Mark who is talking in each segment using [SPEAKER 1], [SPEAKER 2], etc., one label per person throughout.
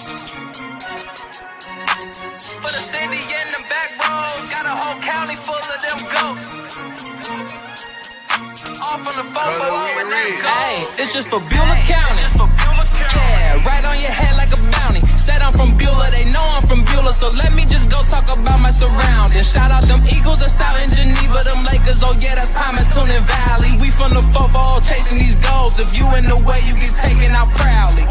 [SPEAKER 1] For the city and the back roads, got a whole county full of them goats. All from the phone, hey, it's just for Beulah County. Yeah, right on your head like a bounty. Said I'm from Beulah, they know I'm from Beulah, so let me just go talk about my surroundings. Shout out them Eagles that's out in Geneva, them Lakers, oh yeah, that's Palmerton and Valley. We from the football chasing these goals. If you in the way, you get taken out proudly.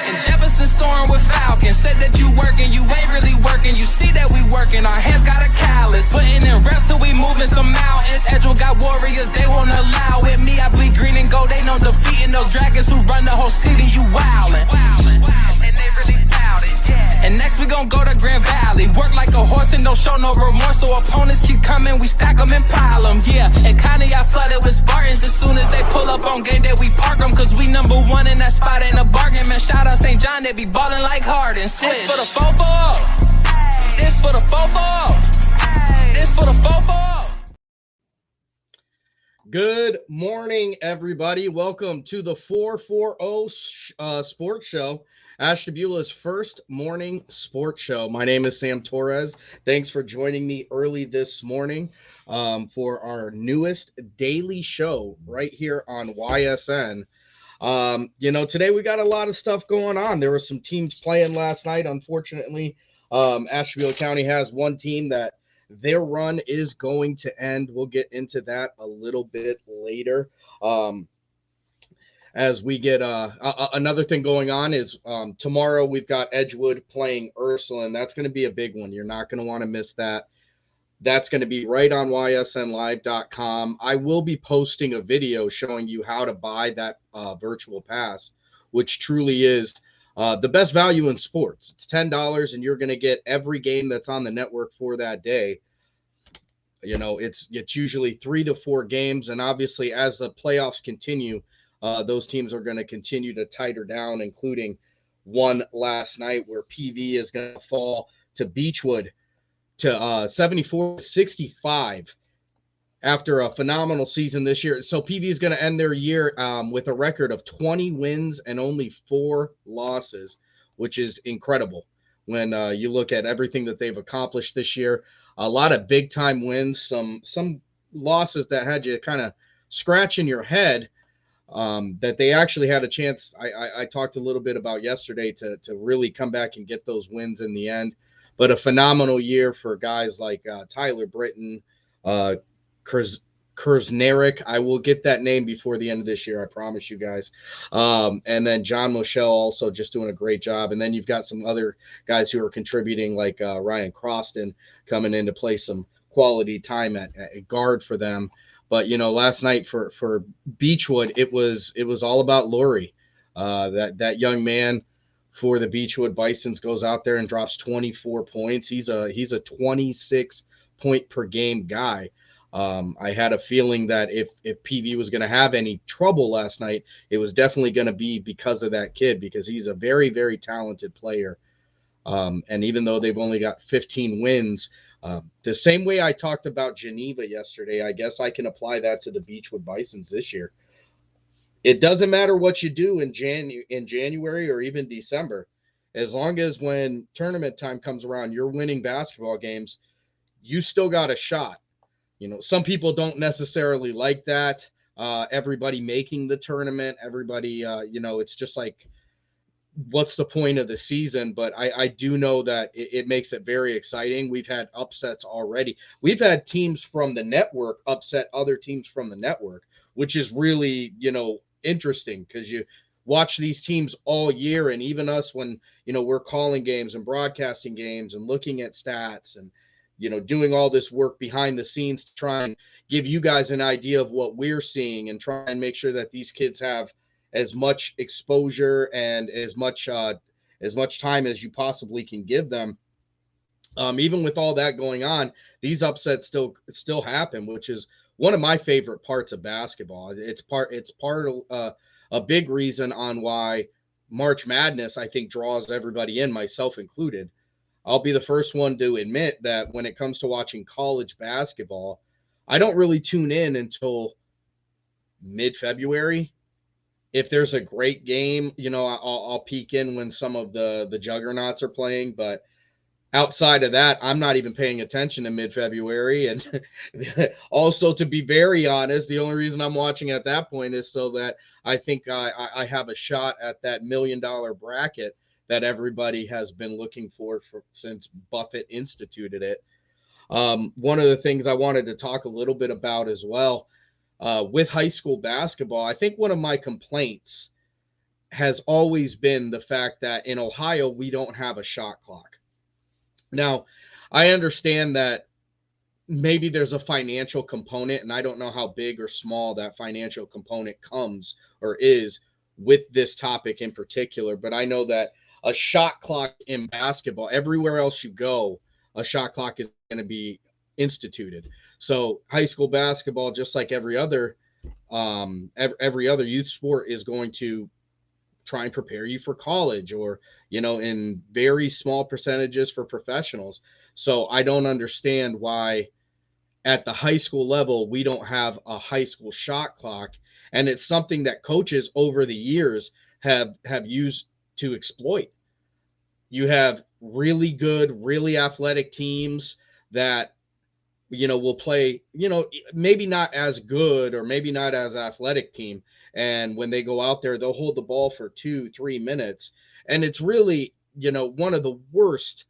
[SPEAKER 1] And Jefferson soaring with Falcons. Said that you working, you ain't really working. You see that we working, our hands got a callus. Putting in reps till we moving some mountains. Edgewell got warriors, they won't allow it. Me, I bleed green and gold, they know defeating those dragons who run the whole city. You wildin'. And they really bout it, yeah. And next we gon' go to Grand Valley. Work like a horse and don't show no remorse. So opponents keep coming, we stack them and pile them, yeah. And Connie, I flooded with Spartans. As soon as they pull up on game day, we park them. Cause we number one in that spot, ain't a bargain. Man, shout out St. John, they be ballin' like Harden. This for the football. This for the football. This for the football.
[SPEAKER 2] Good morning, everybody. Welcome to the 440 Sports Show, Ashtabula's first morning sports show. My name is Sam Torres. Thanks for joining me early this morning for our newest daily show right here on YSN. Today we got a lot of stuff going on. There were some teams playing last night. Unfortunately, Ashtabula County has one team that their run is going to end. We'll get into that a little bit later. As we get another thing going on is tomorrow we've got Edgewood playing Ursuline. That's going to be a big one. You're not going to want to miss that. That's going to be right on ysnlive.com. I will be posting a video showing you how to buy that virtual pass, which truly is the best value in sports. It's $10, and you're going to get every game that's on the network for that day. You know, it's usually 3 to 4 games, and obviously as the playoffs continue, those teams are going to continue to tighter down, including one last night where PV is going to fall to Beechwood to 74-65 after a phenomenal season this year. So PV is going to end their year with a record of 20 wins and only 4 losses, which is incredible when you look at everything that they've accomplished this year. A lot of big-time wins, some losses that had you kind of scratching your head that they actually had a chance. I talked a little bit about yesterday to really come back and get those wins in the end. But a phenomenal year for guys like Tyler Britton, Kersnerick. I will get that name before the end of this year, I promise you guys. And then John Moschel also just doing a great job. And then you've got some other guys who are contributing, like Ryan Croston coming in to play some quality time at guard for them. But, you know, last night for Beechwood, it was all about Laurie. That young man for the Beechwood Bisons goes out there and drops 24 points. He's a 26 point per game guy. I had a feeling that if PV was going to have any trouble last night, it was definitely going to be because of that kid, because he's a very, very talented player. And even though they've only got 15 wins, the same way I talked about Geneva yesterday, I guess I can apply that to the Beechwood Bisons this year. It doesn't matter what you do in January or even December, as long as when tournament time comes around, you're winning basketball games, you still got a shot. You know, some people don't necessarily like that. Everybody making the tournament, everybody, it's just like, what's the point of the season? But I do know that it makes it very exciting. We've had upsets already. We've had teams from the network upset other teams from the network, which is really, interesting, because you watch these teams all year, and even us when, we're calling games and broadcasting games and looking at stats and, doing all this work behind the scenes to try and give you guys an idea of what we're seeing and try and make sure that these kids have as much exposure and as much time as you possibly can give them. Even with all that going on, these upsets still happen, which is one of my favorite parts of basketball. It's part of a big reason on why March Madness, I think, draws everybody in, myself included. I'll be the first one to admit that when it comes to watching college basketball, I don't really tune in until mid-February if there's a great game, I'll peek in when some of the juggernauts are playing. But outside of that, I'm not even paying attention in mid-February. And also, to be very honest, the only reason I'm watching at that point is so that I think I have a shot at that $1 million bracket that everybody has been looking for since Buffett instituted it. One of the things I wanted to talk a little bit about as well, with high school basketball, I think one of my complaints has always been the fact that in Ohio, we don't have a shot clock. Now, I understand that maybe there's a financial component, and I don't know how big or small that financial component comes or is with this topic in particular, but I know that a shot clock in basketball, everywhere else you go, a shot clock is going to be instituted. So high school basketball, just like every other youth sport, is going to try and prepare you for college, or in very small percentages for professionals. So I don't understand why at the high school level we don't have a high school shot clock, and it's something that coaches over the years have used to exploit. You have really good, really athletic teams that will play, maybe not as good or maybe not as athletic team. And when they go out there, they'll hold the ball for 2-3 minutes. And it's really, one of the worst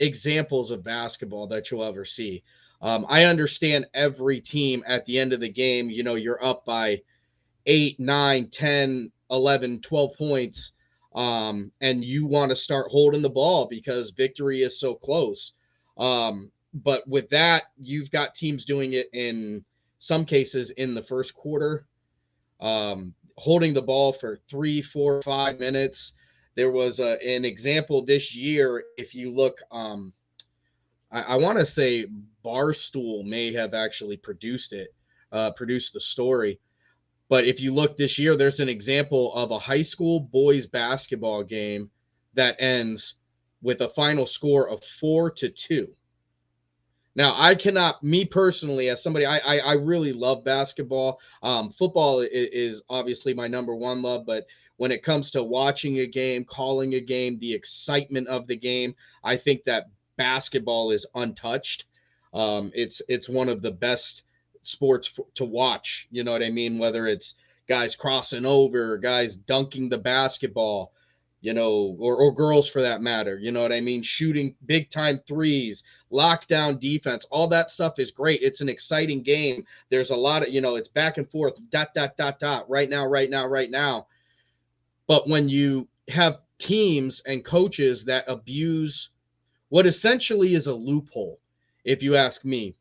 [SPEAKER 2] examples of basketball that you'll ever see. I understand every team at the end of the game, you're up by 8, 9, 10, 11, 12 points. And you want to start holding the ball because victory is so close. But with that, you've got teams doing it in some cases in the first quarter, holding the ball for 3, 4, 5 minutes. There was an example this year. If you look, I want to say Barstool may have actually produced the story. But if you look this year, there's an example of a high school boys basketball game that ends with a final score of 4-2. Now, I cannot, me personally, as somebody, I really love basketball. Football is obviously my number one love, but when it comes to watching a game, calling a game, the excitement of the game, I think that basketball is untouched. It's one of the best sports to watch. You know what I mean? Whether it's guys crossing over, guys dunking the basketball, or girls for that matter, you know what I mean? Shooting big time threes, lockdown defense, all that stuff is great. It's an exciting game. There's a lot of, it's back and forth, ... right now. But when you have teams and coaches that abuse what essentially is a loophole, if you ask me,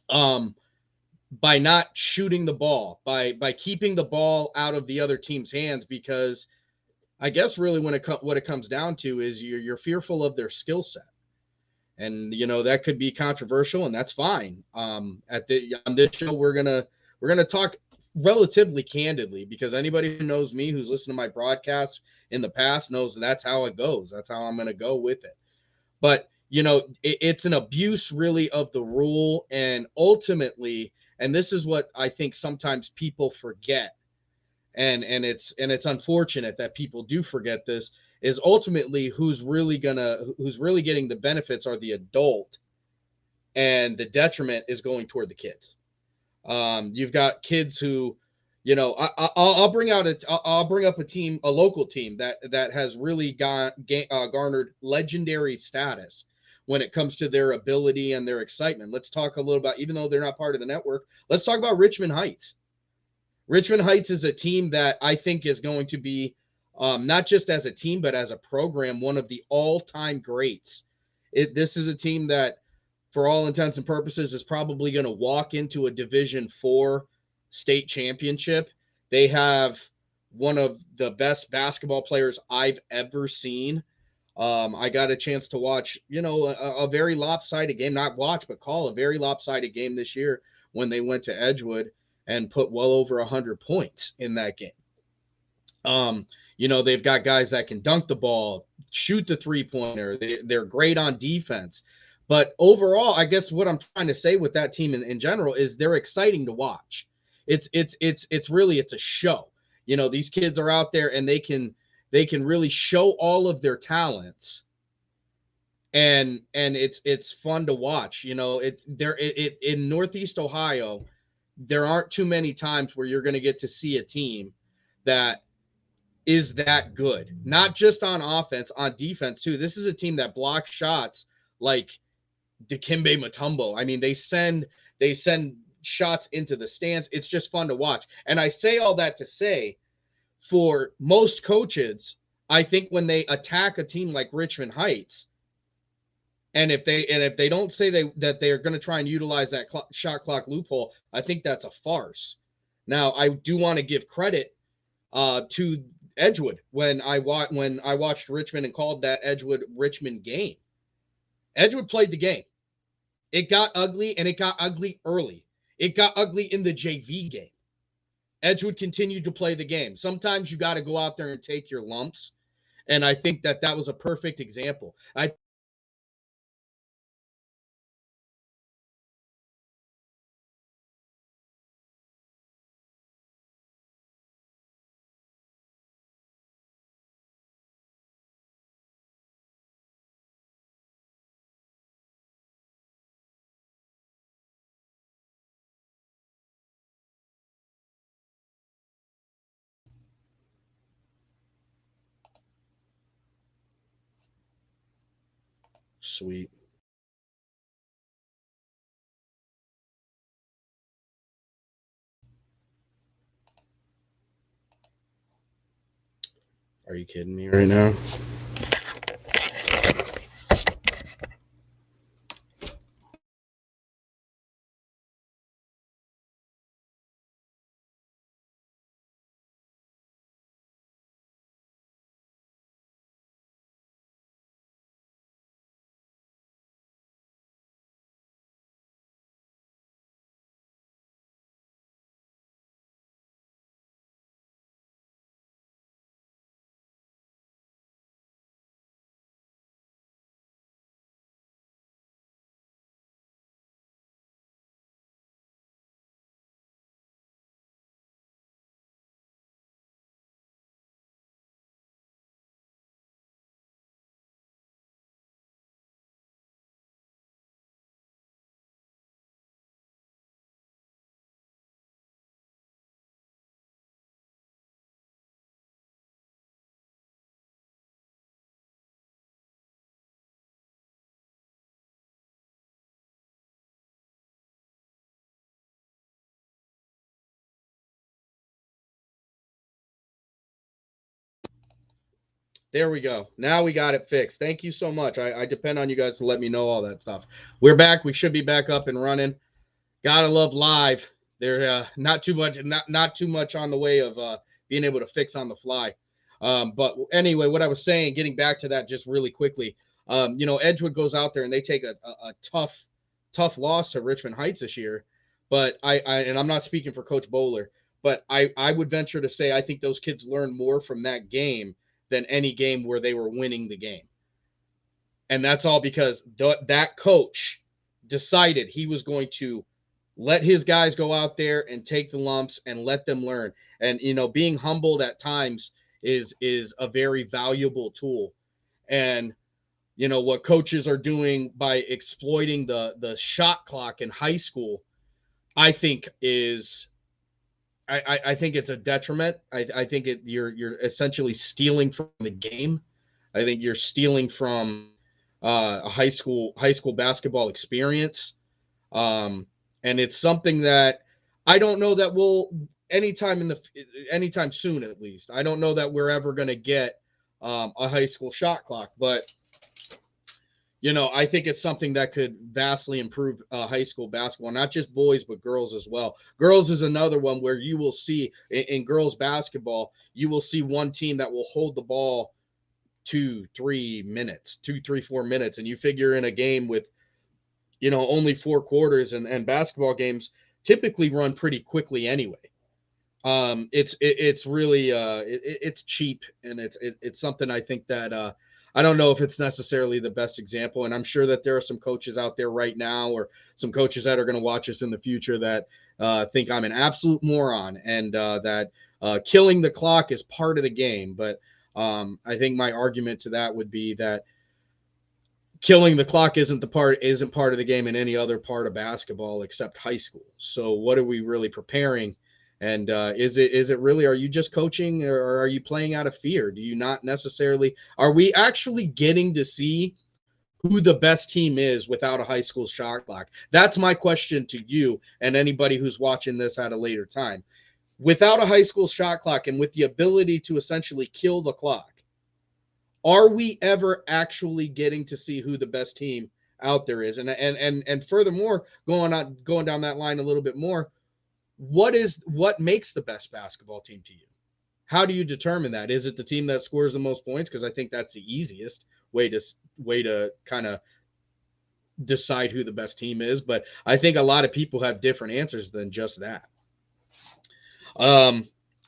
[SPEAKER 2] by not shooting the ball, by keeping the ball out of the other team's hands, because I guess really what it comes down to is you're fearful of their skill set. And, that could be controversial, and that's fine. On this show, we're going to talk relatively candidly, because anybody who knows me, who's listened to my broadcasts in the past, knows that's how it goes. That's how I'm going to go with it. But, it's an abuse really of the rule. And ultimately, and this is what I think sometimes people forget, and it's unfortunate that people do forget this, is ultimately who's really getting the benefits are the adult, and the detriment is going toward the kids. You've got kids who, I'll bring up a local team that has really garnered legendary status when it comes to their ability and their excitement. Let's talk a little about, even though they're not part of the network, let's talk about Richmond Heights. Richmond Heights is a team that I think is going to be, not just as a team, but as a program, one of the all-time greats. This is a team that, for all intents and purposes, is probably going to walk into a Division IV state championship. They have one of the best basketball players I've ever seen. I got a chance to watch, a very lopsided game, not watch, but call a very lopsided game this year when they went to Edgewood and put well over 100 points in that game. They've got guys that can dunk the ball, shoot the three-pointer. They're great on defense. But overall, I guess what I'm trying to say with that team in general is they're exciting to watch. It's a show. these kids are out there and they can really show all of their talents, and it's fun to watch. In Northeast Ohio, there aren't too many times where you're going to get to see a team that is that good, not just on offense, on defense too. This is a team that blocks shots like Dikembe Mutombo. I mean, they send shots into the stands. It's just fun to watch. And I say all that to say, for most coaches, I think when they attack a team like Richmond Heights, and if they don't say that they are going to try and utilize that shot clock loophole, I think that's a farce. Now, I do want to give credit to Edgewood when I watched Richmond and called that Edgewood-Richmond game. Edgewood played the game. It got ugly, and it got ugly early. It got ugly in the JV game. Edgewood continued to play the game. Sometimes you got to go out there and take your lumps, and I think that was a perfect example. Sweet. Are you kidding me right now? There we go. Now we got it fixed. Thank you so much. I depend on you guys to let me know all that stuff. We're back. We should be back up and running. Gotta love live. They're not too much on the way of being able to fix on the fly. But anyway, what I was saying, getting back to that just really quickly, Edgewood goes out there and they take a tough loss to Richmond Heights this year. But and I'm not speaking for Coach Bowler, but I would venture to say I think those kids learned more from that game than any game where they were winning the game. And that's all because that coach decided he was going to let his guys go out there and take the lumps and let them learn. And, being humbled at times is a very valuable tool. And, what coaches are doing by exploiting the shot clock in high school, I think is I think it's a detriment. I think you're essentially stealing from the game. I think you're stealing from a high school basketball experience, and it's something that I don't know that we'll anytime soon. At least I don't know that we're ever going to get a high school shot clock, but I think it's something that could vastly improve high school basketball, not just boys, but girls as well. Girls is another one where you will see in girls basketball, you will see one team that will hold the ball 2-3 minutes, 4 minutes. And you figure in a game with, only 4 quarters and basketball games typically run pretty quickly anyway. It's really it's cheap, and it's something I think that I don't know if it's necessarily the best example, and I'm sure that there are some coaches out there right now or some coaches that are going to watch us in the future that think I'm an absolute moron and that Killing the clock is part of the game, but I think my argument to that would be that killing the clock isn't part of the game in any other part of basketball except high school. So what are we really preparing? And is it really, are you just coaching, or are you playing out of fear? Do you not necessarily, are we actually getting to see who the best team is without a high school shot clock? That's my question to you and anybody who's watching this at a later time. Without a high school shot clock and with the ability to essentially kill the clock, are we ever actually getting to see who the best team out there is? And furthermore, going down that line a little bit more, what makes the best basketball team to you? How do you determine that? Is it the team that scores the most points? Because I think that's the easiest way to kind of decide who the best team is. But I think a lot of people have different answers than just that. I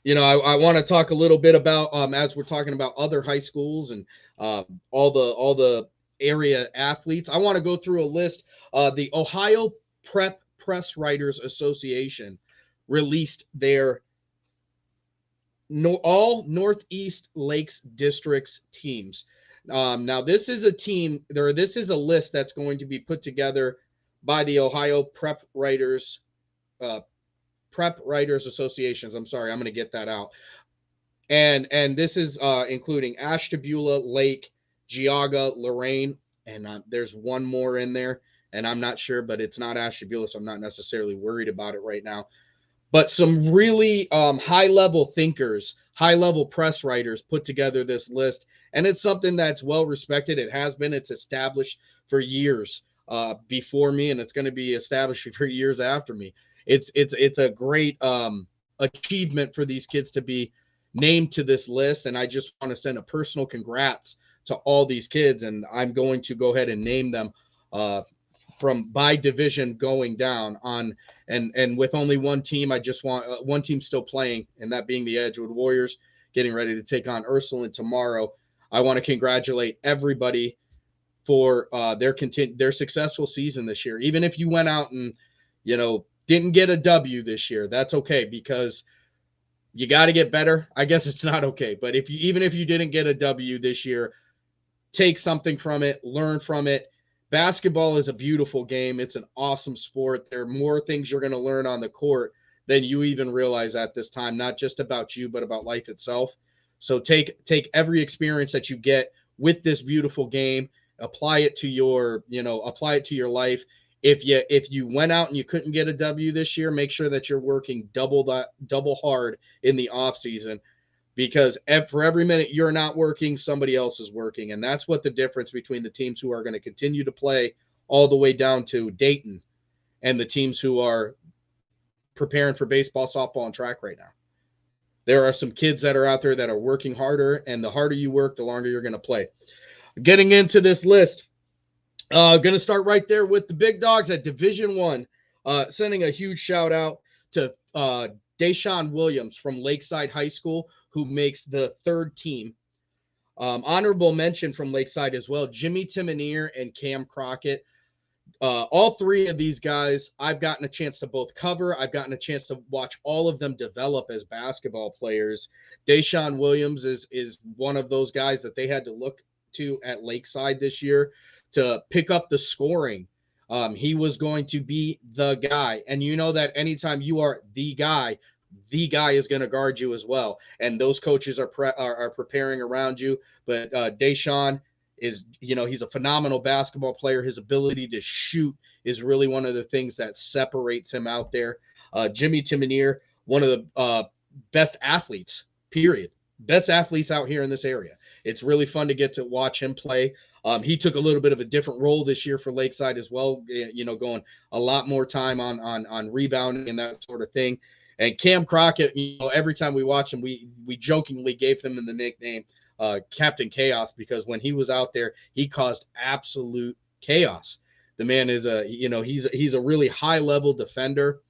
[SPEAKER 2] want to talk a little bit about, as we're talking about other high schools and all the area athletes, I want to go through a list. The Ohio Prep Press Writers Association released their all Northeast Lakes districts teams. Now this is a list that's going to be put together by the Ohio Prep Writers Associations. I'm sorry, I'm going to get that out. And this is including Ashtabula, Lake, Geauga, Lorain, and there's one more in there, and I'm not sure, but it's not Ashtabula, so I'm not necessarily worried about it right now. But some really high-level thinkers, high-level press writers put together this list, and it's something that's well-respected. It has been. It's established for years before me, and it's going to be established for years after me. It's a great achievement for these kids to be named to this list, and I just want to send a personal congrats to all these kids, and I'm going to go ahead and name them from by division going down on, and with only one team, I just want one team still playing, and that being the Edgewood Warriors, getting ready to take on Ursuline tomorrow. I want to congratulate everybody for their successful season this year. Even if you went out and didn't get a W this year, that's okay, because you got to get better. I guess it's not okay, but even if you didn't get a W this year, take something from it, learn from it. Basketball is a beautiful game. It's an awesome sport. There are more things you're going to learn on the court than you even realize at this time, not just about you, but about life itself. So take every experience that you get with this beautiful game, apply it to your life. If you went out and you couldn't get a W this year, make sure that you're working double hard in the off season, because for every minute you're not working, somebody else is working. And that's what the difference between the teams who are going to continue to play all the way down to Dayton and the teams who are preparing for baseball, softball, and track right now. There are some kids that are out there that are working harder, and the harder you work, the longer you're going to play. Getting into this list, going to start right there with the big dogs at Division I. Sending a huge shout out to Deshaun Williams from Lakeside High School, who makes the third team. Honorable mention from Lakeside as well, Jimmy Timoneer and Cam Crockett. All three of these guys, I've gotten a chance to both cover. I've gotten a chance to watch all of them develop as basketball players. Deshaun Williams is one of those guys that they had to look to at Lakeside this year to pick up the scoring. He was going to be the guy. And you know that anytime you are the guy is going to guard you as well. And those coaches are preparing around you. But Deshaun is, he's a phenomenal basketball player. His ability to shoot is really one of the things that separates him out there. Jimmy Timoneer, one of the best athletes, period. Best athletes out here in this area. It's really fun to get to watch him play. He took a little bit of a different role this year for Lakeside as well, going a lot more time on rebounding and that sort of thing. And Cam Crockett, every time we watch him, we jokingly gave him the nickname Captain Chaos, because when he was out there, he caused absolute chaos. The man is he's a really high level defender.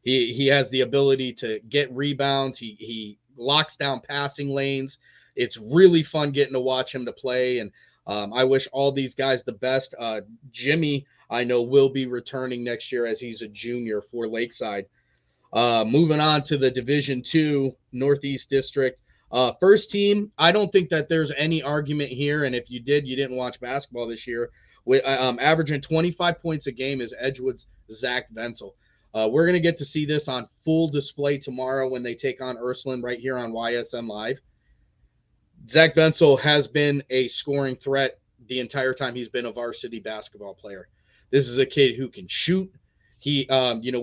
[SPEAKER 2] He has the ability to get rebounds. He locks down passing lanes. It's really fun getting to watch him to play, and I wish all these guys the best. Jimmy, I know, will be returning next year as he's a junior for Lakeside. Moving on to the Division II Northeast District. First team, I don't think that there's any argument here. And if you did, you didn't watch basketball this year. With averaging 25 points a game is Edgewood's Zach Venzel. We're going to get to see this on full display tomorrow when they take on Ursuline right here on YSN Live. Zach Venzel has been a scoring threat the entire time he's been a varsity basketball player. This is a kid who can shoot. He,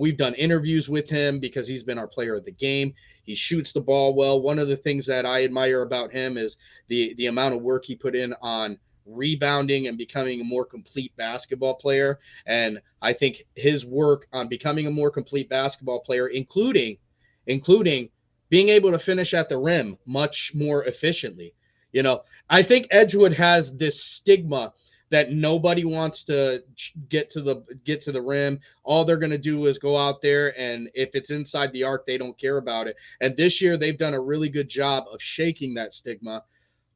[SPEAKER 2] we've done interviews with him because he's been our player of the game. He shoots the ball well. One of the things that I admire about him is the amount of work he put in on rebounding and becoming a more complete basketball player. And I think his work on becoming a more complete basketball player, including being able to finish at the rim much more efficiently. I think Edgewood has this stigma that nobody wants to get to the rim. All they're going to do is go out there, and if it's inside the arc, they don't care about it. And this year, they've done a really good job of shaking that stigma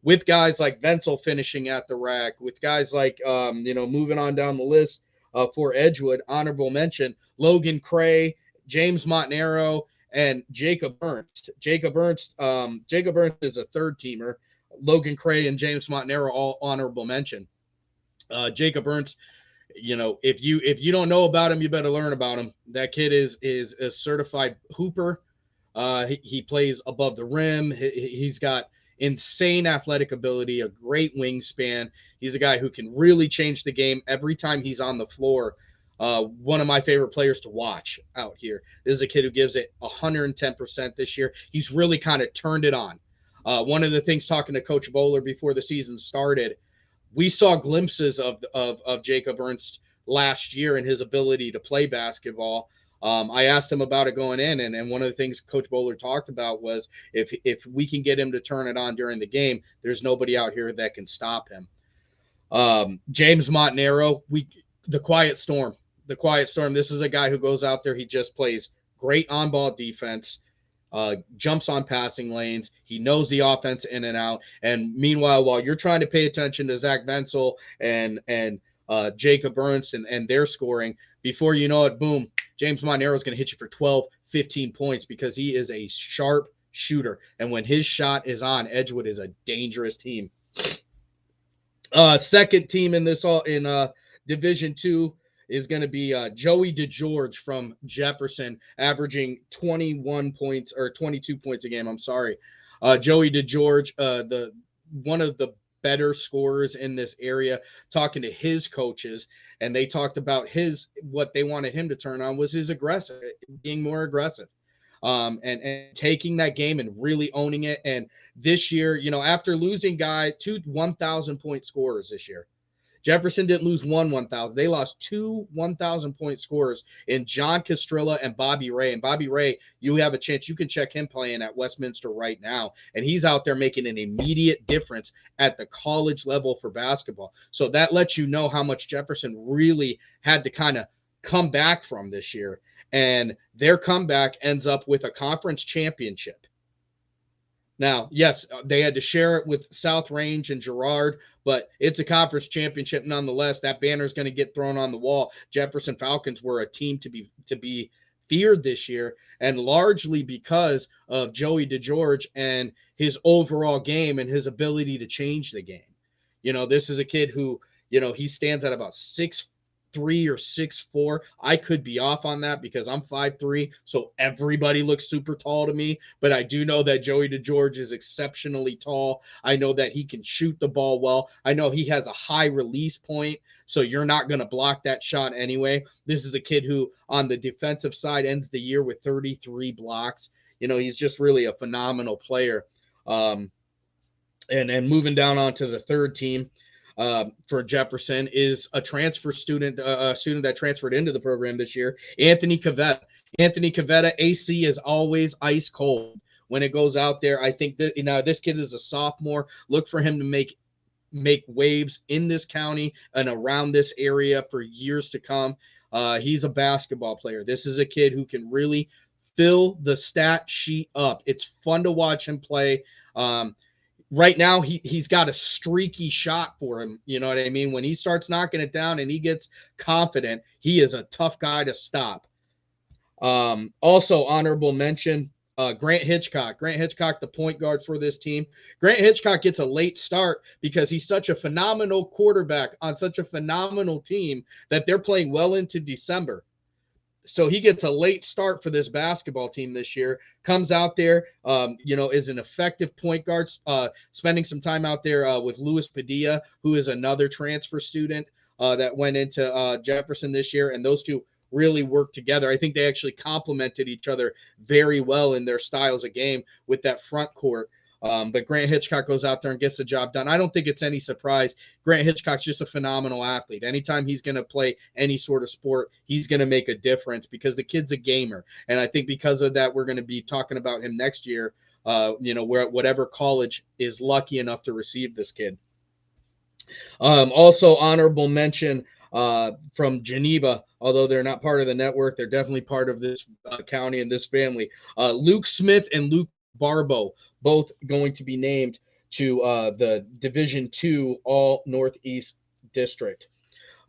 [SPEAKER 2] with guys like Venzel finishing at the rack, with guys like, moving on down the list for Edgewood, honorable mention, Logan Cray, James Montanaro, and Jacob Ernst. Jacob Ernst is a third-teamer. Logan Cray and James Montanaro, all honorable mention. Jacob Ernst, if you don't know about him, you better learn about him. That kid is a certified hooper. He plays above the rim. He's got insane athletic ability, a great wingspan. He's a guy who can really change the game every time he's on the floor. One of my favorite players to watch out here. This is a kid who gives it 110% this year. He's really kind of turned it on. One of the things, talking to Coach Bowler before the season started, we saw glimpses of Jacob Ernst last year and his ability to play basketball. I asked him about it going in, and one of the things Coach Bowler talked about was if we can get him to turn it on during the game, there's nobody out here that can stop him. James Montanaro, the quiet storm. This is a guy who goes out there. He just plays great on-ball defense, jumps on passing lanes. He knows the offense in and out. And meanwhile, while you're trying to pay attention to Zach Venzel and Jacob Ernst and their scoring, before you know it, boom, James Montanaro is going to hit you for 12, 15 points because he is a sharp shooter. And when his shot is on, Edgewood is a dangerous team. Second team in Division II is going to be Joey DeGeorge from Jefferson, averaging 21 points or 22 points a game. I'm sorry. Joey DeGeorge, one of the better scorers in this area, talking to his coaches, and they talked about what they wanted him to turn on was his being more aggressive, and taking that game and really owning it. And this year, after losing two 1,000-point scorers this year, Jefferson didn't lose 1,000. They lost two 1,000-point scorers in John Castrilla and Bobby Ray. And Bobby Ray, you have a chance. You can check him playing at Westminster right now. And he's out there making an immediate difference at the college level for basketball. So that lets you know how much Jefferson really had to kind of come back from this year. And their comeback ends up with a conference championship. Now, yes, they had to share it with South Range and Girard, but it's a conference championship nonetheless. That banner is going to get thrown on the wall. Jefferson Falcons were a team to be feared this year, and largely because of Joey DeGeorge and his overall game and his ability to change the game. This is a kid who, he stands at about 6'3" or 6'4". I could be off on that because I'm 5'3", so everybody looks super tall to me. But I do know that Joey DeGeorge is exceptionally tall. I know that he can shoot the ball well. I know he has a high release point, so you're not going to block that shot anyway. This is a kid who, on the defensive side, ends the year with 33 blocks. He's just really a phenomenal player. And moving down onto the third team, for Jefferson is a transfer student, a student that transferred into the program this year, Anthony Cavetta. Anthony Cavetta, AC is always ice cold when it goes out there. I think that this kid is a sophomore. Look for him to make waves in this county and around this area for years to come. He's a basketball player. This is a kid who can really fill the stat sheet up. It's fun to watch him play. Right now, he's got a streaky shot for him. You know what I mean? When he starts knocking it down and he gets confident, he is a tough guy to stop. Also, honorable mention, Grant Hitchcock. Grant Hitchcock, the point guard for this team. Grant Hitchcock gets a late start because he's such a phenomenal quarterback on such a phenomenal team that they're playing well into December. So he gets a late start for this basketball team this year. Comes out there, is an effective point guard, spending some time out there with Luis Padilla, who is another transfer student that went into Jefferson this year. And those two really worked together. I think they actually complemented each other very well in their styles of game with that front court. But Grant Hitchcock goes out there and gets the job done. I don't think it's any surprise. Grant Hitchcock's just a phenomenal athlete. Anytime he's going to play any sort of sport, he's going to make a difference because the kid's a gamer. And I think because of that, we're going to be talking about him next year, where whatever college is lucky enough to receive this kid. Also, honorable mention from Geneva, although they're not part of the network, they're definitely part of this county and this family. Luke Smith and Luke Barbo, both going to be named to the Division II All Northeast District.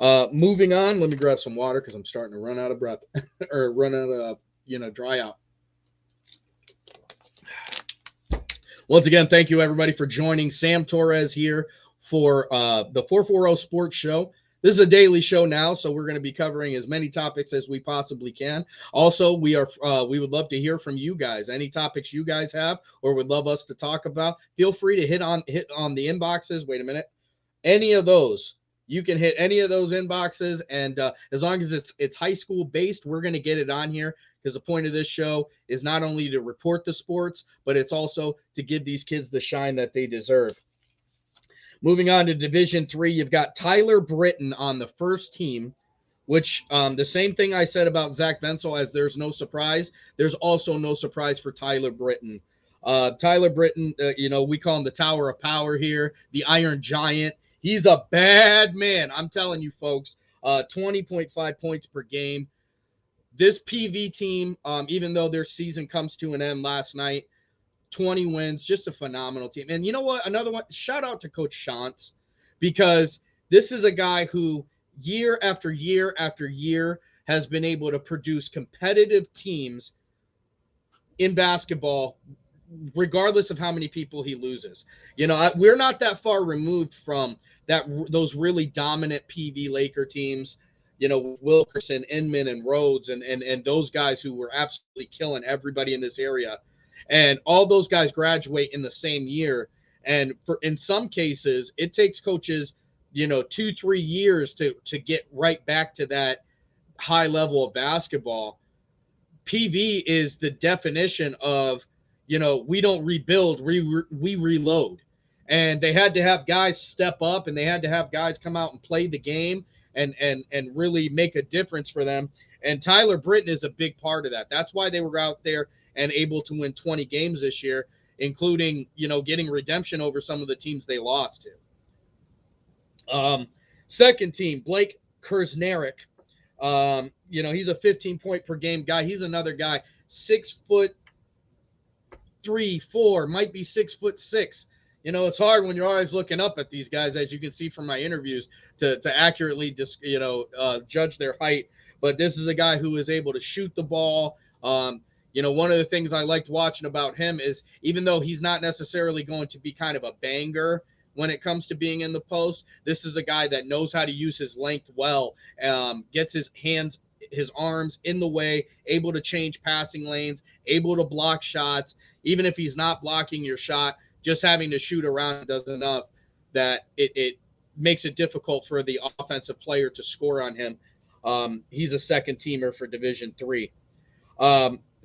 [SPEAKER 2] Moving on, let me grab some water because I'm starting to run out of breath or run out of, dry out. Once again, thank you everybody for joining. Sam Torres here for the 440 Sports Show. This is a daily show now, so we're going to be covering as many topics as we possibly can. Also, we would love to hear from you guys. Any topics you guys have or would love us to talk about, feel free to hit on the inboxes. Wait a minute. Any of those. You can hit any of those inboxes, and as long as it's high school based, we're going to get it on here because the point of this show is not only to report the sports, but it's also to give these kids the shine that they deserve. Moving on to Division III, you've got Tyler Britton on the first team, which the same thing I said about Zach Venzel, as there's no surprise. There's also no surprise for Tyler Britton. Tyler Britton, we call him the Tower of Power here, the Iron Giant. He's a bad man. I'm telling you, folks, 20.5 points per game. This PV team, even though their season comes to an end last night, 20 wins, just a phenomenal team. And you know what? Another one, shout out to Coach Shantz, because this is a guy who year after year after year has been able to produce competitive teams in basketball, regardless of how many people he loses. We're not that far removed from those really dominant PV Laker teams, Wilkerson, Inman, and Rhodes, and those guys who were absolutely killing everybody in this area. And all those guys graduate in the same year. And in some cases, it takes coaches, 2-3 years to get right back to that high level of basketball. PV is the definition of, we don't rebuild, we reload. And they had to have guys step up, and they had to have guys come out and play the game and really make a difference for them. And Tyler Britton is a big part of that. That's why they were out there and able to win 20 games this year, including, getting redemption over some of the teams they lost to. Second team, Blake Kersnarek. He's a 15-point per game guy. He's another guy, 6'3", 4, might be 6'6". It's hard when you're always looking up at these guys, as you can see from my interviews, to accurately judge their height. But this is a guy who is able to shoot the ball. One of the things I liked watching about him is, even though he's not necessarily going to be kind of a banger when it comes to being in the post, this is a guy that knows how to use his length well, gets his arms in the way, able to change passing lanes, able to block shots. Even if he's not blocking your shot, just having to shoot around does enough that it makes it difficult for the offensive player to score on him. He's a second teamer for Division III.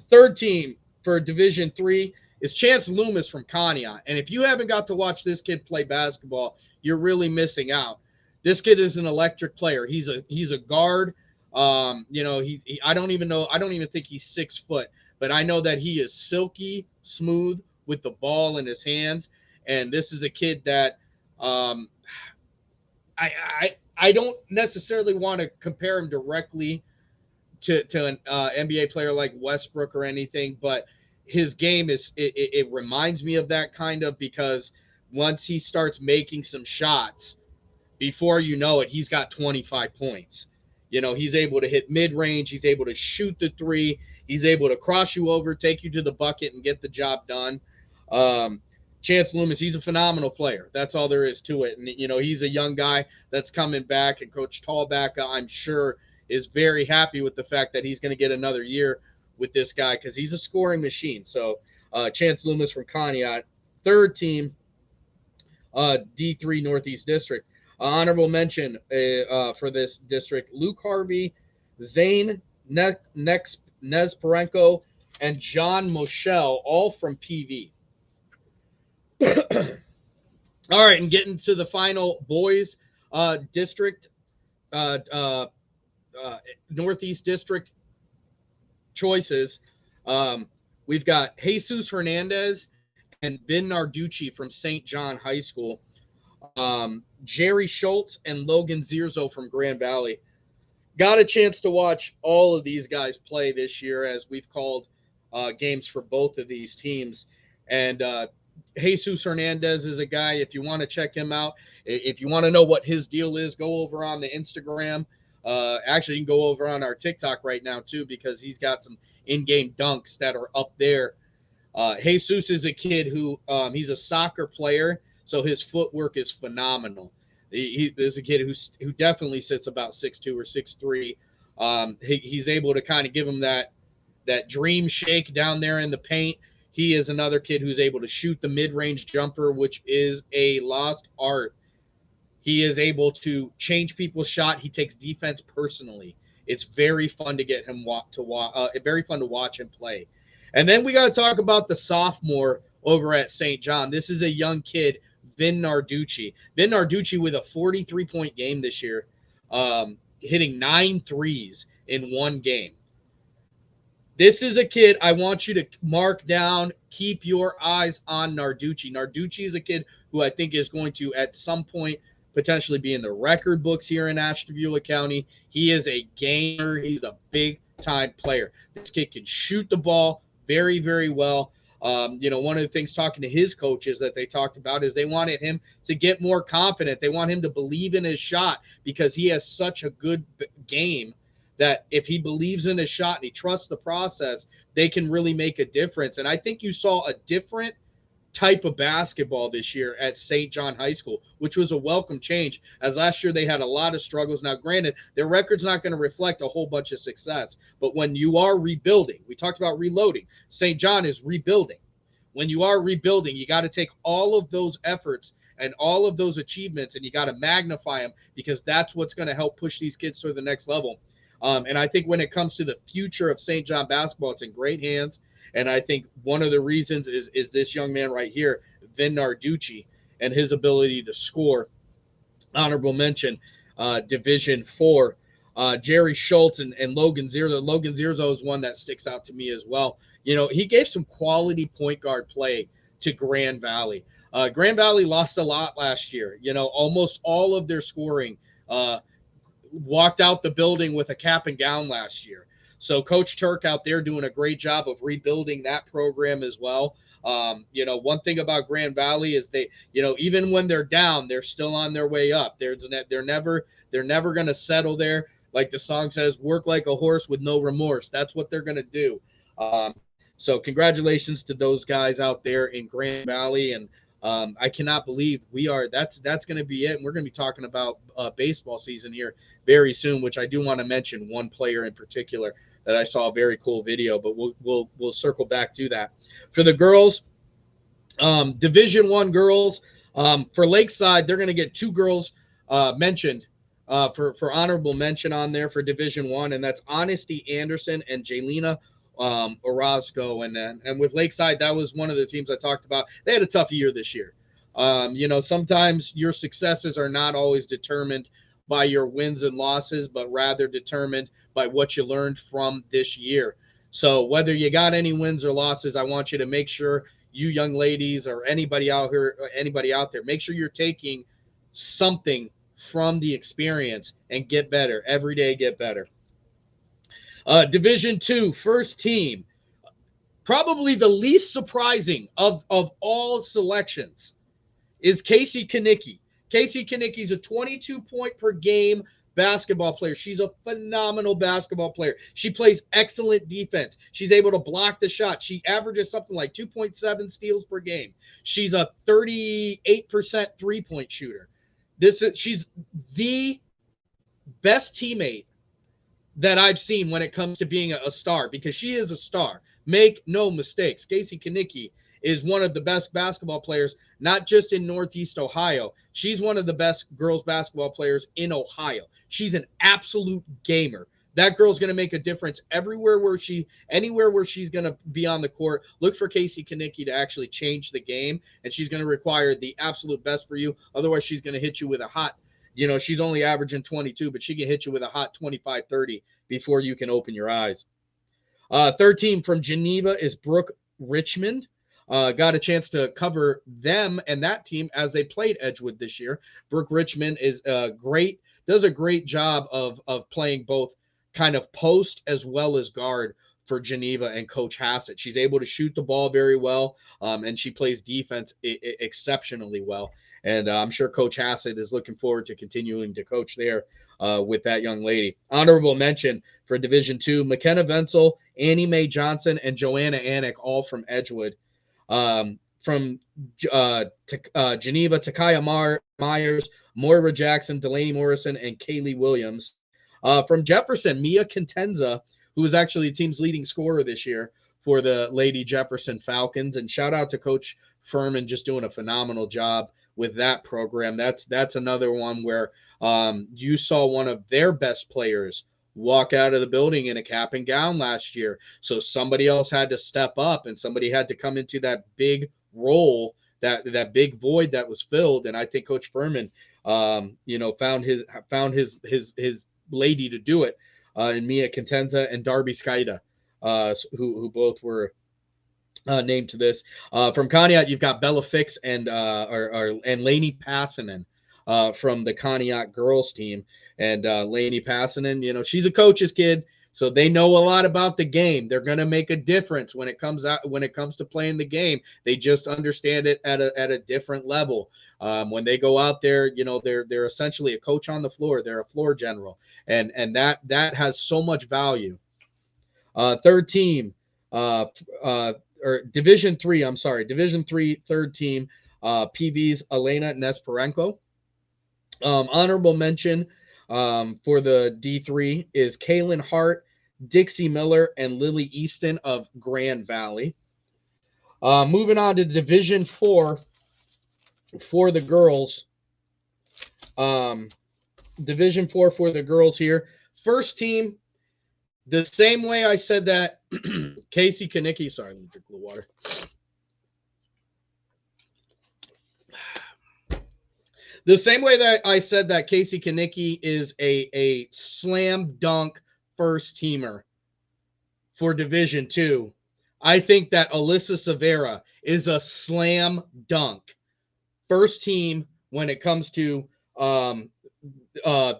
[SPEAKER 2] Third team for Division III is Chance Loomis from Conneaut. And if you haven't got to watch this kid play basketball, you're really missing out. This kid is an electric player. He's a guard. I don't even think he's 6 foot, but I know that he is silky smooth with the ball in his hands. And this is a kid that I don't necessarily want to compare him directly to an NBA player like Westbrook or anything, but his game it reminds me of that kind of, because once he starts making some shots, before you know it, he's got 25 points. He's able to hit mid-range. He's able to shoot the three. He's able to cross you over, take you to the bucket, and get the job done. Chance Loomis, he's a phenomenal player. That's all there is to it. And, he's a young guy that's coming back, and Coach Tallback, I'm sure, is very happy with the fact that he's going to get another year with this guy because he's a scoring machine. So Chance Loomis from Conneaut. Third team, D3 Northeast District. Honorable mention for this district, Luke Harvey, Zane Nesparenko, and John Moschel, all from PV. All right, and getting to the final boys district, Northeast District choices. We've got Jesus Hernandez and Ben Narducci from St. John High School. Jerry Schultz and Logan Zierzo from Grand Valley. Got a chance to watch all of these guys play this year as we've called games for both of these teams. And Jesus Hernandez is a guy, if you want to check him out, if you want to know what his deal is, go over on the Instagram. Actually, you can go over on our TikTok right now, too, because he's got some in-game dunks that are up there. Jesus is a kid who he's a soccer player, so his footwork is phenomenal. He is a kid who definitely sits about 6'2" or 6'3". He's able to kind of give him that dream shake down there in the paint. He is another kid who's able to shoot the mid-range jumper, which is a lost art. He is able to change people's shot. He takes defense personally. It's very fun to get him very fun to watch him play. And then we got to talk about the sophomore over at St. John. This is a young kid, Vin Narducci. Vin Narducci with a 43-point game this year, hitting 9 threes in one game. This is a kid I want you to mark down. Keep your eyes on Narducci. Narducci is a kid who I think is going to, at some point, potentially be in the record books here in Ashtabula County. He is a gamer. He's a big-time player. This kid can shoot the ball very, very well. One of the things talking to his coaches that they talked about is they wanted him to get more confident. They want him to believe in his shot because he has such a good game that if he believes in his shot and he trusts the process, they can really make a difference. And I think you saw a different type of basketball this year at St. John High School, which was a welcome change, as last year they had a lot of struggles. Now, granted, their record's not going to reflect a whole bunch of success, but when you are rebuilding, we talked about reloading. St. John is rebuilding. When you are rebuilding, you got to take all of those efforts and all of those achievements, and you got to magnify them because that's what's going to help push these kids to the next level. And I think when it comes to the future of St. John basketball, it's in great hands. And I think one of the reasons is this young man right here, Vin Narducci, and his ability to score. Honorable mention, Division IV, Jerry Schultz and Logan Zierzo. Logan Zierzo is one that sticks out to me as well. He gave some quality point guard play to Grand Valley. Grand Valley lost a lot last year. Almost all of their scoring walked out the building with a cap and gown last year. So Coach Turk out there doing a great job of rebuilding that program as well. One thing about Grand Valley is they, even when they're down, they're still on their way up. They're never going to settle there. Like the song says, work like a horse with no remorse. That's what they're going to do. So congratulations to those guys out there in Grand Valley. And I cannot believe that's going to be it. And we're going to be talking about baseball season here very soon, which I do want to mention one player in particular that I saw a very cool video, but we'll circle back to that. For the girls, Division I girls, for Lakeside, they're going to get 2 girls mentioned for honorable mention on there for Division I, and that's Honesty Anderson and Jaylina Orozco. And with Lakeside, that was one of the teams I talked about. They had a tough year this year. Sometimes your successes are not always determined by your wins and losses, but rather determined by what you learned from this year. So whether you got any wins or losses, I want you to make sure you young ladies or anybody out there, make sure you're taking something from the experience and get better. Every day, get better. Division II, first team, probably the least surprising of all selections is Casey Kanicki. Casey Kanicki's a 22-point per game basketball player. She's a phenomenal basketball player. She plays excellent defense. She's able to block the shot. She averages something like 2.7 steals per game. She's a 38% three-point shooter. She's the best teammate that I've seen when it comes to being a star, because she is a star. Make no mistakes. Casey Kanicki is one of the best basketball players, not just in Northeast Ohio. She's one of the best girls basketball players in Ohio. She's an absolute gamer. That girl's going to make a difference anywhere where she's going to be on the court. Look for Casey Kanicki to actually change the game, and she's going to require the absolute best for you. Otherwise, she's going to hit you with a hot, she's only averaging 22, but she can hit you with a hot 25, 30 before you can open your eyes. Third team from Geneva is Brooke Richmond. Got a chance to cover them and that team as they played Edgewood this year. Brooke Richmond is does a great job of playing both kind of post as well as guard for Geneva and Coach Hassett. She's able to shoot the ball very well, and she plays defense exceptionally well. And I'm sure Coach Hassett is looking forward to continuing to coach there with that young lady. Honorable mention for Division II, McKenna Venzel, Annie Mae Johnson, and Joanna Anik, all from Edgewood. From Geneva, Takaya Myers, Moira Jackson, Delaney Morrison, and Kaylee Williams. From Jefferson, Mia Contenza, who was actually the team's leading scorer this year for the Lady Jefferson Falcons. And shout out to Coach Furman, just doing a phenomenal job with that program. That's another one where you saw one of their best players walk out of the building in a cap and gown last year. So somebody else had to step up, and somebody had to come into that big role, that big void that was filled. And I think Coach Furman, found his lady to do it, in Mia Contenza and Darby Skaida, who both were named to this. From Conneaut, you've got Bella Fix and Lainey Passanen from the Conneaut girls team. And Lainey Passanen, she's a coach's kid, so they know a lot about the game. They're going to make a difference when it comes to playing the game. They just understand it at a different level. When they go out there, they're essentially a coach on the floor. They're a floor general, and that has so much value. Third team, or Division III, third team, PV's Elena Nesparenko. Honorable mention for the D3 is Kaylin Hart, Dixie Miller, and Lily Easton of Grand Valley. Moving on to Division 4 for the girls. Division 4 for the girls here. First team, the same way I said that Casey Kanicki, sorry, let me drink a little water. The same way that I said that Casey Kanicki is a slam dunk first teamer for Division II, I think that Alyssa Severa is a slam dunk first team when it comes to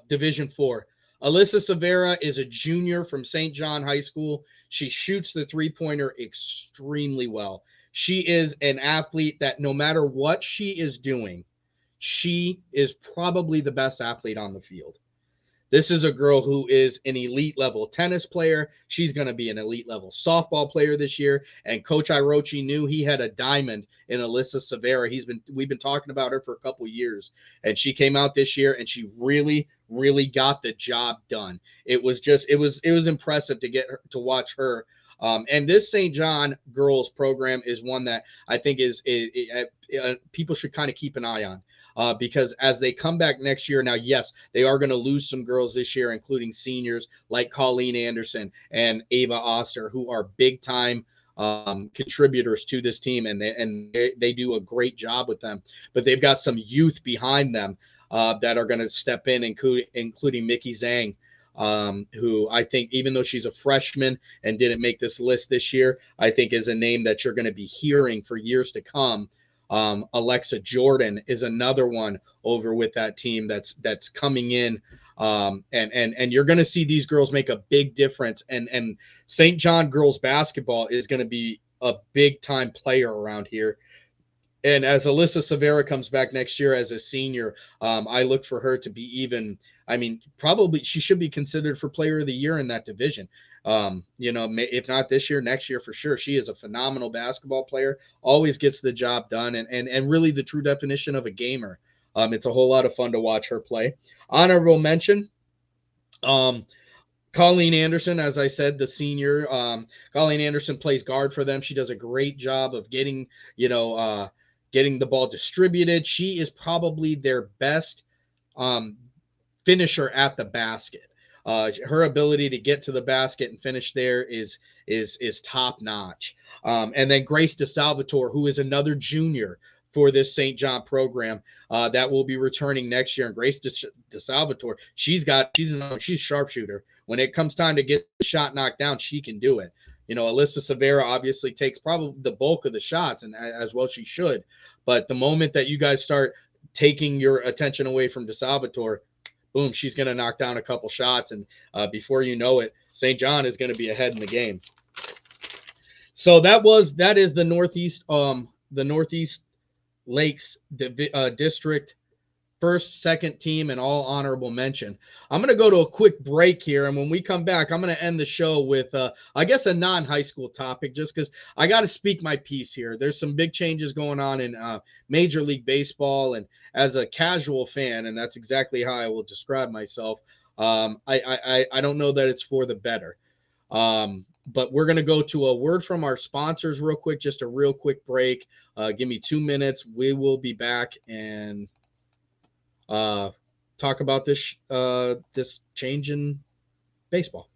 [SPEAKER 2] Division IV. Alyssa Severa is a junior from St. John High School. She shoots the three-pointer extremely well. She is an athlete that no matter what she is doing, she is probably the best athlete on the field. This is a girl who is an elite level tennis player. She's going to be an elite level softball player this year. And Coach Irochi knew he had a diamond in Alyssa Severa. We've been talking about her for a couple of years, and she came out this year and she really, really got the job done. It was impressive to get her, to watch her. And this St. John girls program is one that I think is people should kind of keep an eye on. Because as they come back next year, now, yes, they are going to lose some girls this year, including seniors like Colleen Anderson and Ava Oster, who are big-time contributors to this team, and they do a great job with them. But they've got some youth behind them that are going to step in, including Mickey Zhang, who I think, even though she's a freshman and didn't make this list this year, I think is a name that you're going to be hearing for years to come. Alexa Jordan is another one over with that team that's coming in. And you're going to see these girls make a big difference. And St. John girls basketball is going to be a big time player around here. And as Alyssa Severa comes back next year as a senior, I look for her to be even. I mean, probably she should be considered for Player of the Year in that division. If not this year, next year for sure. She is a phenomenal basketball player. Always gets the job done, and really the true definition of a gamer. It's a whole lot of fun to watch her play. Honorable mention. Colleen Anderson, as I said, the senior. Colleen Anderson plays guard for them. She does a great job of getting the ball distributed. She is probably their best finisher at the basket. Her ability to get to the basket and finish there is top notch. And then Grace DeSalvatore, who is another junior for this St. John program that will be returning next year. And Grace DeSalvatore, she's a sharpshooter. When it comes time to get the shot knocked down, she can do it. Alyssa Severa obviously takes probably the bulk of the shots, and as well she should. But the moment that you guys start taking your attention away from DeSalvatore, boom, she's going to knock down a couple shots, and before you know it, St. John is going to be ahead in the game. So that is the Northeast Lakes District first, second team, and all honorable mention. I'm going to go to a quick break here, and when we come back, I'm going to end the show with, I guess, a non-high school topic, just because I got to speak my piece here. There's some big changes going on in Major League Baseball, and as a casual fan, and that's exactly how I will describe myself, I don't know that it's for the better. But we're going to go to a word from our sponsors real quick, just a real quick break. Give me 2 minutes. We will be back and talk about this change in baseball.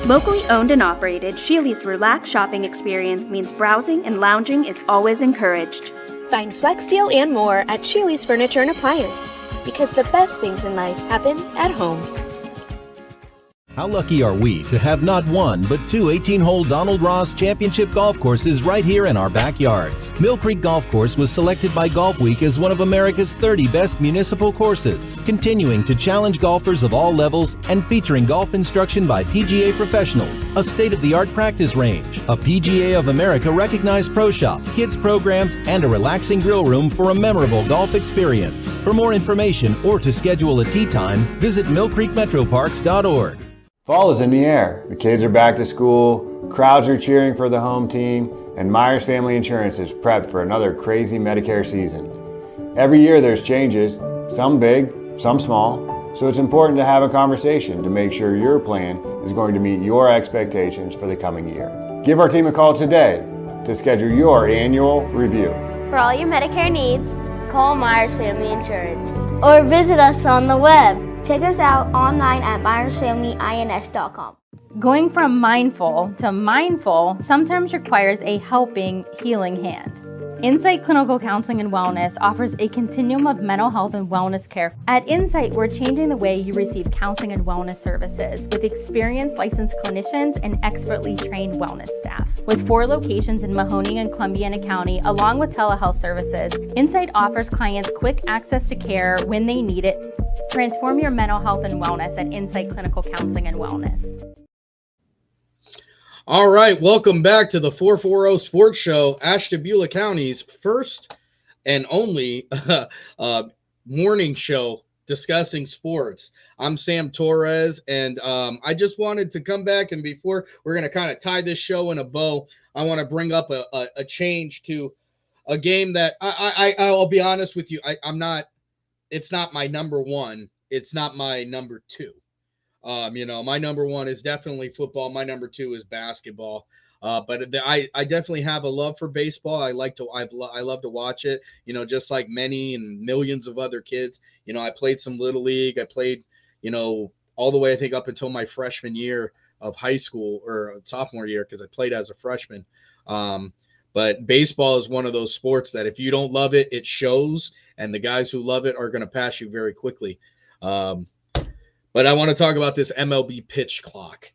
[SPEAKER 3] Locally owned and operated, Sheely's relaxed shopping experience means browsing and lounging is always encouraged.
[SPEAKER 4] Find Flex Deal and more at Sheely's Furniture and Appliance, because the best things in life happen at home.
[SPEAKER 5] How lucky are we to have not one, but two 18-hole Donald Ross Championship golf courses right here in our backyards. Mill Creek Golf Course was selected by Golf Week as one of America's 30 best municipal courses, continuing to challenge golfers of all levels and featuring golf instruction by PGA professionals, a state-of-the-art practice range, a PGA of America recognized pro shop, kids programs, and a relaxing grill room for a memorable golf experience. For more information or to schedule a tee time, visit millcreekmetroparks.org.
[SPEAKER 6] Fall is in the air. The kids are back to school, crowds are cheering for the home team, and Myers Family Insurance is prepped for another crazy Medicare season. Every year there's changes, some big, some small, so it's important to have a conversation to make sure your plan is going to meet your expectations for the coming year. Give our team a call today to schedule your annual review.
[SPEAKER 7] For all your Medicare needs, call Myers Family Insurance or visit us on the web. Check us out online at MyersFamilyINS.com.
[SPEAKER 8] Going from mindful to mindful sometimes requires a helping, healing hand. Insight Clinical Counseling and Wellness offers a continuum of mental health and wellness care. At Insight, we're changing the way you receive counseling and wellness services with experienced licensed clinicians and expertly trained wellness staff. With 4 locations in Mahoning and Columbiana County, along with telehealth services, Insight offers clients quick access to care when they need it. Transform your mental health and wellness at Insight Clinical Counseling and Wellness.
[SPEAKER 2] All right, welcome back to the 440 Sports Show, Ashtabula County's first and only morning show discussing sports. I'm Sam Torres, and I just wanted to come back, and before we're going to kind of tie this show in a bow, I want to bring up a change to a game that I'll be honest with you, it's not my number one. It's not my number 2. My number 1 is definitely football. My number 2 is basketball. But I definitely have a love for baseball. I love to watch it, just like many and millions of other kids. I played some Little League. I played, all the way, I think, up until my freshman year of high school or sophomore year, because I played as a freshman. But baseball is one of those sports that if you don't love it, it shows, and the guys who love it are going to pass you very quickly. But I want to talk about this MLB pitch clock.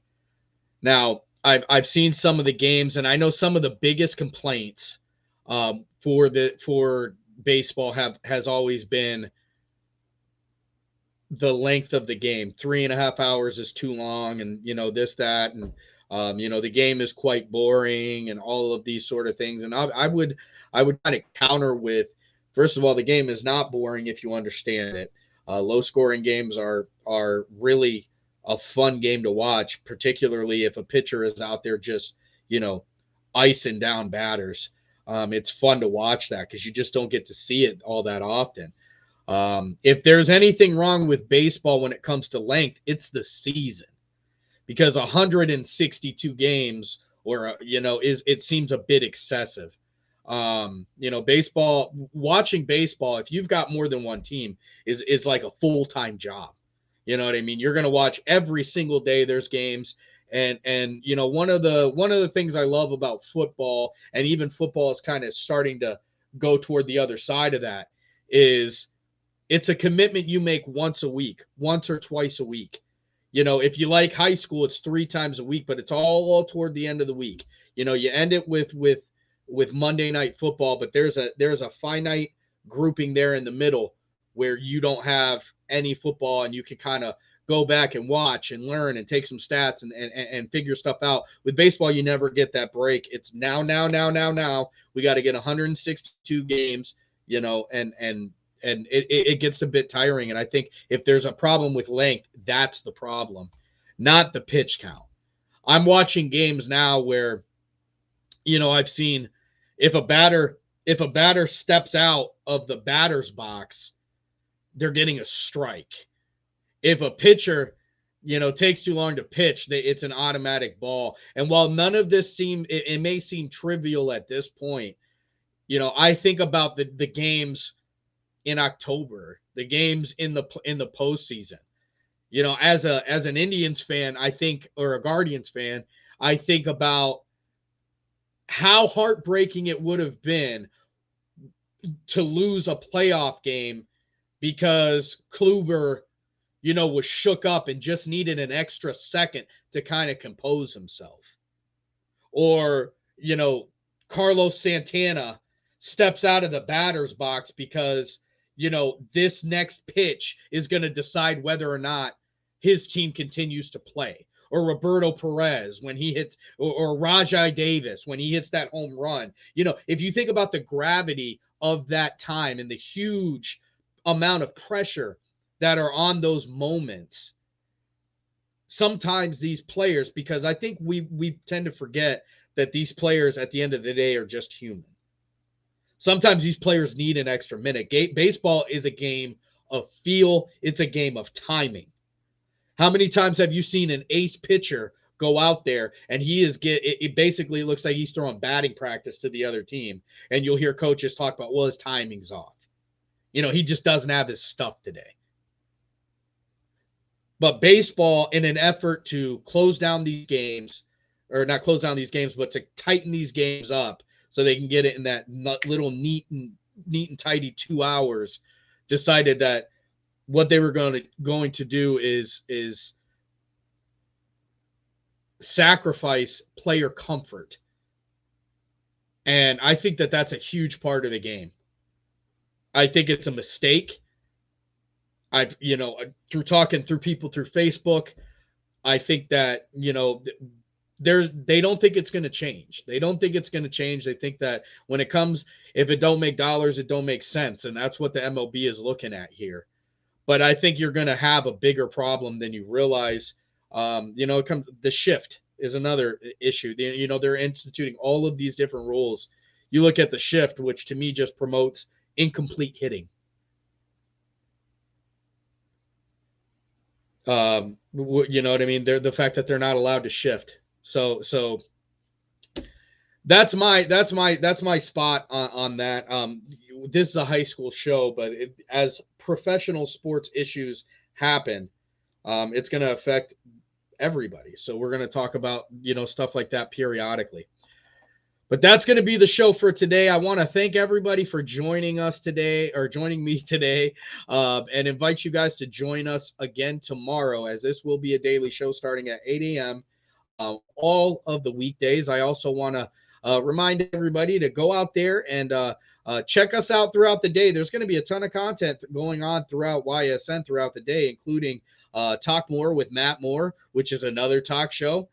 [SPEAKER 2] Now, I've seen some of the games, and I know some of the biggest complaints for baseball has always been the length of the game. 3.5 hours is too long, and this, that, and the game is quite boring, and all of these sort of things. And I would kind of counter with, first of all, the game is not boring if you understand it. Low scoring games are really a fun game to watch, particularly if a pitcher is out there just, icing down batters. It's fun to watch that because you just don't get to see it all that often. If there's anything wrong with baseball when it comes to length, it's the season, because 162 games it seems a bit excessive. Watching baseball, if you've got more than one team, is like a full-time job. You know what I mean? You're going to watch every single day. There's games. And one of the things I love about football, and even football is kind of starting to go toward the other side of that, is it's a commitment you make once a week, once or twice a week. If you like high school, it's 3 times a week, but it's all toward the end of the week. You end it with Monday Night Football, but there's a finite grouping there in the middle where you don't have any football, and you can kind of go back and watch and learn and take some stats and figure stuff out. With baseball, you never get that break. It's now. We got to get 162 games, and it gets a bit tiring. And I think if there's a problem with length, that's the problem, not the pitch count. I'm watching games now where, I've seen if a batter steps out of the batter's box, they're getting a strike. If a pitcher, takes too long to pitch, it's an automatic ball. And while none of this it may seem trivial at this point, I think about the games in October, the games in the postseason. As an Indians fan, I think, or a Guardians fan, I think about how heartbreaking it would have been to lose a playoff game because Kluber, was shook up and just needed an extra second to kind of compose himself. Or, Carlos Santana steps out of the batter's box because, this next pitch is going to decide whether or not his team continues to play. Or Roberto Perez when he hits, or Rajai Davis when he hits that home run. If you think about the gravity of that time and the huge amount of pressure that are on those moments, sometimes these players, because I think we tend to forget that these players at the end of the day are just human. Sometimes these players need an extra minute. Baseball is a game of feel. It's a game of timing. How many times have you seen an ace pitcher go out there and it basically looks like he's throwing batting practice to the other team, and you'll hear coaches talk about, well, his timing's off. He just doesn't have his stuff today. But baseball, in an effort to close down these games, or not close down these games, but to tighten these games up so they can get it in that little neat and tidy 2 hours, decided that what they were going to do is sacrifice player comfort. And I think that that's a huge part of the game. I think it's a mistake. I've, through talking through people through Facebook, I think that, they don't think it's going to change. They don't think it's going to change. They think that when it comes, if it don't make dollars, it don't make sense. And that's what the MLB is looking at here. But I think you're going to have a bigger problem than you realize. The shift is another issue. They're instituting all of these different rules. You look at the shift, which to me just promotes incomplete hitting. You know what I mean? The fact that they're not allowed to shift. So that's my spot on that. This is a high school show, but as professional sports issues happen, it's going to affect everybody. So we're going to talk about, stuff like that periodically. But that's going to be the show for today. I want to thank everybody for joining us today, or joining me today, and invite you guys to join us again tomorrow, as this will be a daily show starting at 8 a.m. all of the weekdays. I also want to remind everybody to go out there and check us out throughout the day. There's going to be a ton of content going on throughout YSN throughout the day, including Talk More with Matt Moore, which is another talk show,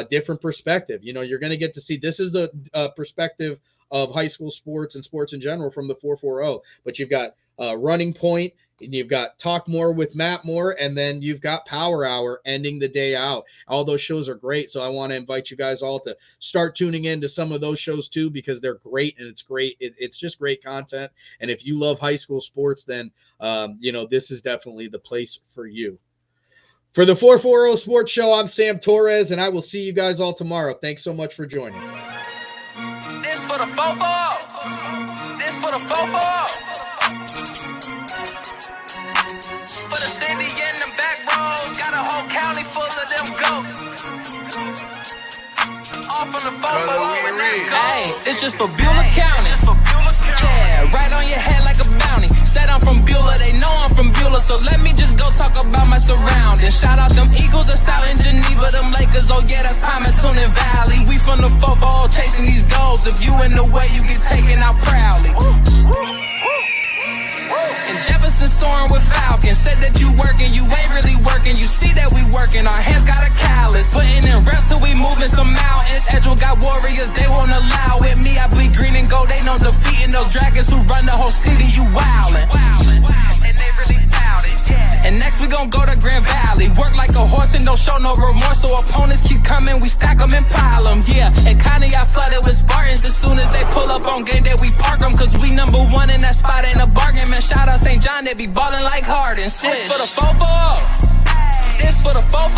[SPEAKER 2] different perspective. You know, you're going to get to see, this is the perspective of high school sports and sports in general from the 440, but you've got Running Point, and you've got Talk More with Matt Moore, and then you've got Power Hour ending the day out. All those shows are great, so I want to invite you guys all to start tuning in to some of those shows too, because they're great, and it's great. It's just great content, and if you love high school sports, then you know, this is definitely the place for you. For the 440 Sports Show, I'm Sam Torres, and I will see you guys all tomorrow. Thanks so much for joining.
[SPEAKER 1] This for the football. This for the football. For the city in the back roads, got a whole county full of them goats. All from the football. Hey, it's just for Beulah County. Yeah, right on your head like a bounty. Said I'm from Beulah, they know I'm from Beulah, so let me just go talk about my surroundings. Shout out them Eagles that's out in Geneva, them Lakers, oh yeah, that's Palmettunin Valley. We from the football chasing these goals. If you in the way, you get taken out proudly. And Jefferson soaring with Falcons. Said that you working, you ain't really working. You see that we working, our hands got a callus. Putting in reps till we moving some mountains. Edgeville got warriors, they won't allow it. Me, I bleed green and gold, they know defeating no dragons who run the whole city. You wildin'. And they really bout it, yeah. And next we gon' go to Grand Valley. Work like a horse and don't show no remorse. So opponents keep coming, we stack them and pile them, yeah. And Connie got flooded with Spartans. As soon as they pull up on game day, we park them. Cause we number one in that spot, ain't a bargain. Man, shout out St. John, they be ballin' like Harden. This for the football. This for the football.